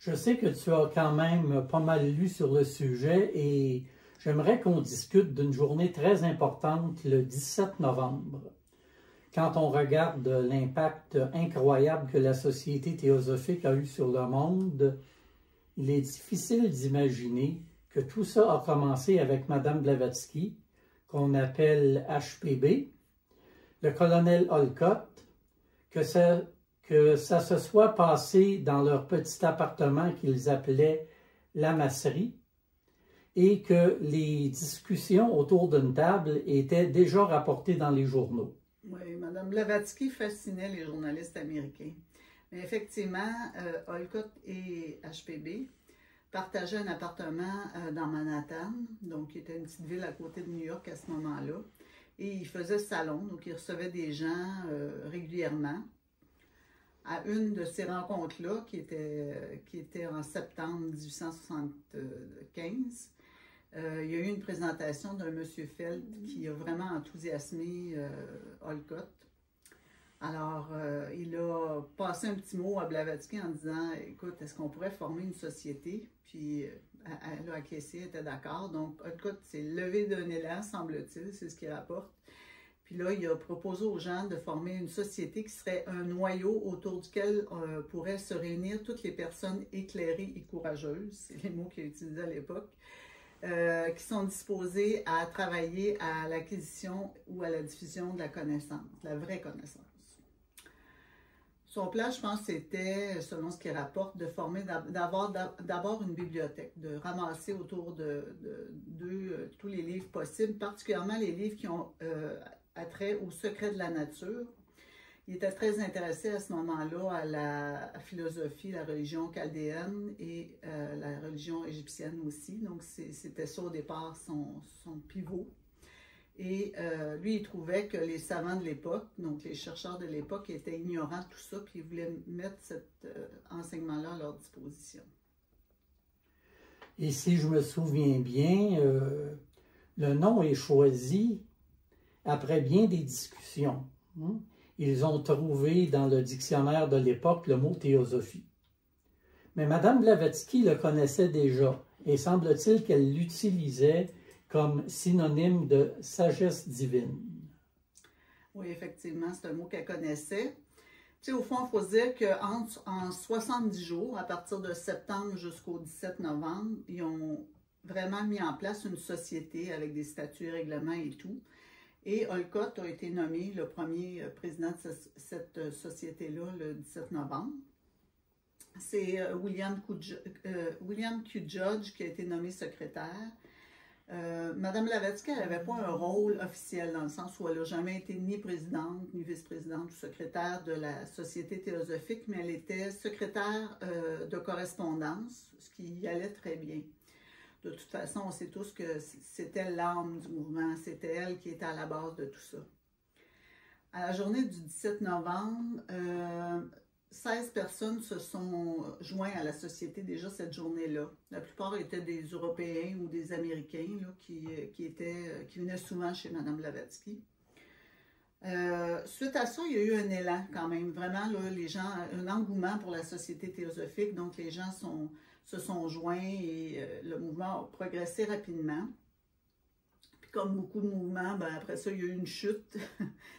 Je sais que tu as quand même pas mal lu sur le sujet et j'aimerais qu'on discute d'une journée très importante le 17 novembre. Quand on regarde l'impact incroyable que la Société théosophique a eu sur le monde, il est difficile d'imaginer que tout ça a commencé avec Mme Blavatsky, qu'on appelle HPB, le colonel Olcott, que ça se soit passé dans leur petit appartement qu'ils appelaient la masserie et que les discussions autour d'une table étaient déjà rapportées dans les journaux. Oui, Mme Blavatsky fascinait les journalistes américains. Mais effectivement, Olcott et HPB partageaient un appartement dans Manhattan, donc qui était une petite ville à côté de New York à ce moment-là. Et ils faisaient salon, donc ils recevaient des gens régulièrement. À une de ces rencontres-là, qui était en septembre 1875, il y a eu une présentation d'un monsieur Feld qui a vraiment enthousiasmé Olcott. Alors, il a passé un petit mot à Blavatsky en disant « Écoute, est-ce qu'on pourrait former une société? » Puis, elle a acquiescé, elle était d'accord. Donc, Olcott s'est levé d'un élan, semble-t-il, c'est ce qu'il rapporte. Puis là, il a proposé aux gens de former une société qui serait un noyau autour duquel pourraient se réunir toutes les personnes éclairées et courageuses, c'est les mots qu'il a utilisés à l'époque, qui sont disposées à travailler à l'acquisition ou à la diffusion de la connaissance, de la vraie connaissance. Son plan, je pense, c'était, selon ce qu'il rapporte, de former, d'abord une bibliothèque, de ramasser autour d'eux tous les livres possibles, particulièrement les livres qui ont attrait au secret de la nature. Il était très intéressé à ce moment-là à la philosophie, la religion chaldéenne et la religion égyptienne aussi. Donc, c'était ça au départ son pivot. Et lui, il trouvait que les savants de l'époque, donc les chercheurs de l'époque, étaient ignorants de tout ça, puis il voulait mettre cet enseignement-là à leur disposition. Et si je me souviens bien, le nom est choisi après bien des discussions. Ils ont trouvé dans le dictionnaire de l'époque le mot théosophie. Mais Mme Blavatsky le connaissait déjà et semble-t-il qu'elle l'utilisait comme synonyme de sagesse divine. Oui, effectivement, c'est un mot qu'elle connaissait. Tu sais, au fond, il faut se dire qu'en 70 jours, à partir de septembre jusqu'au 17 novembre, ils ont vraiment mis en place une société avec des statuts, règlements et tout. Et Olcott a été nommé le premier président de cette société-là le 17 novembre. C'est William Q. Judge qui a été nommé secrétaire. Madame Blavatsky, elle n'avait pas un rôle officiel dans le sens où elle n'a jamais été ni présidente, ni vice-présidente ou secrétaire de la Société théosophique, mais elle était secrétaire de correspondance, ce qui y allait très bien. De toute façon, on sait tous que c'était l'âme du mouvement, c'était elle qui était à la base de tout ça. À la journée du 17 novembre, 16 personnes se sont joints à la société déjà cette journée-là. La plupart étaient des Européens ou des Américains là, qui venaient souvent chez Mme Blavatsky. Suite à ça, il y a eu un élan quand même, vraiment, là, les gens, un engouement pour la Société théosophique, donc les gens se sont joints et le mouvement a progressé rapidement. Puis comme beaucoup de mouvements, ben, après ça, il y a eu une chute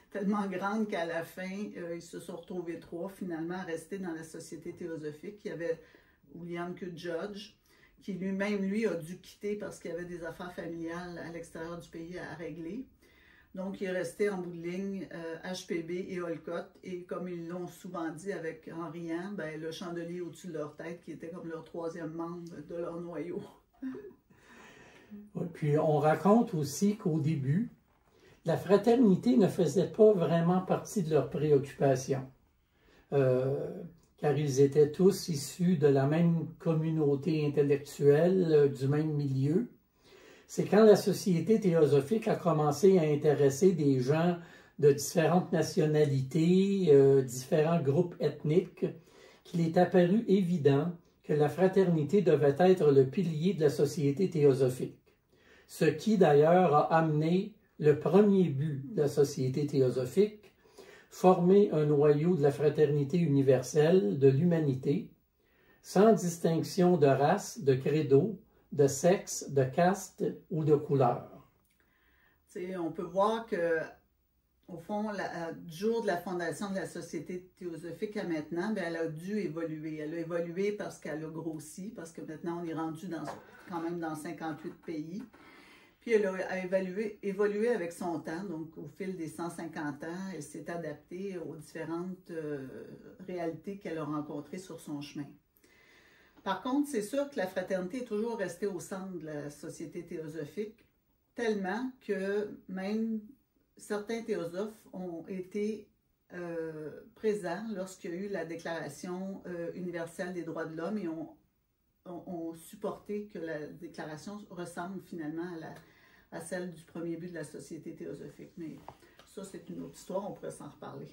tellement grande qu'à la fin, ils se sont retrouvés trois finalement à rester dans la Société théosophique. Il y avait William Q. Judge, qui lui-même, lui, a dû quitter parce qu'il y avait des affaires familiales à l'extérieur du pays à régler. Donc, il est resté en bout de ligne HPB et Olcott, et comme ils l'ont souvent dit en riant, ben, le chandelier au-dessus de leur tête, qui était comme leur troisième membre de leur noyau. Puis, on raconte aussi qu'au début, la fraternité ne faisait pas vraiment partie de leurs préoccupations, car ils étaient tous issus de la même communauté intellectuelle, du même milieu. C'est quand la Société théosophique a commencé à intéresser des gens de différentes nationalités, différents groupes ethniques, qu'il est apparu évident que la fraternité devait être le pilier de la Société théosophique. Ce qui d'ailleurs a amené le premier but de la Société théosophique, former un noyau de la fraternité universelle, de l'humanité, sans distinction de race, de credo, de sexe, de caste ou de couleur. T'sais, on peut voir que, au fond, du jour de la fondation de la Société théosophique à maintenant, bien, elle a dû évoluer. Elle a évolué parce qu'elle a grossi, parce que maintenant on est rendu quand même dans 58 pays. Puis elle a évolué avec son temps, donc au fil des 150 ans, elle s'est adaptée aux différentes réalités qu'elle a rencontrées sur son chemin. Par contre, c'est sûr que la fraternité est toujours restée au centre de la Société théosophique, tellement que même certains théosophes ont été présents lorsqu'il y a eu la Déclaration universelle des droits de l'homme et ont supporté que la déclaration ressemble finalement à celle du premier but de la Société théosophique. Mais ça, c'est une autre histoire, on pourrait s'en reparler.